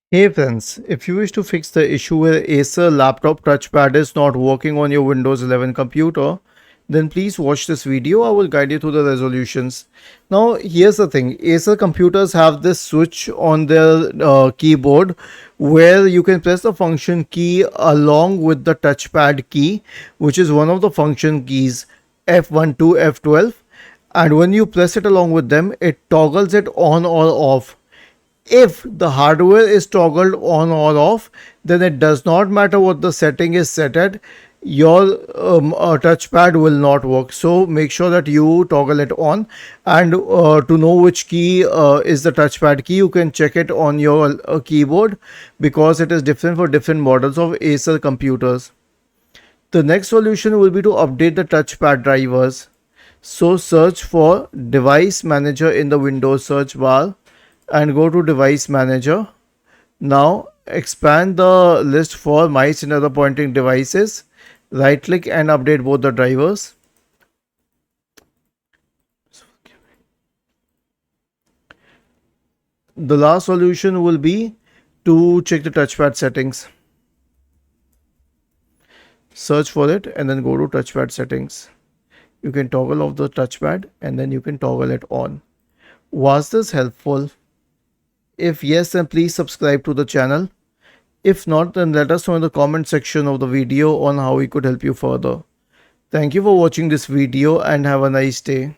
Hey friends, if you wish to fix the issue where Acer laptop touchpad is not working on your Windows 11 computer, then please watch this video. I will guide you through the resolutions. Now, here's the thing. Acer computers have this switch on their keyboard where you can press the function key along with the touchpad key, which is one of the function keys F12, F12. And when you press it along with them, it toggles it on or off. If the hardware is toggled on or off, then it does not matter what the setting is set at, your touchpad will not work. So make sure that you toggle it on, and to know which key is the touchpad key, you can check it on your keyboard, because it is different for different models of Acer computers. The next solution will be to update the touchpad drivers. So search for device manager in the Windows search bar and go to device manager. Now expand the list for mice and other pointing devices. Right click and update both the drivers. The last solution will be to check the touchpad settings. Search for it and then go to touchpad settings. You can toggle off the touchpad and then you can toggle it on. Was this helpful? If yes, then please subscribe to the channel. If not, then let us know in the comment section of the video on how we could help you further. Thank you for watching this video and have a nice day.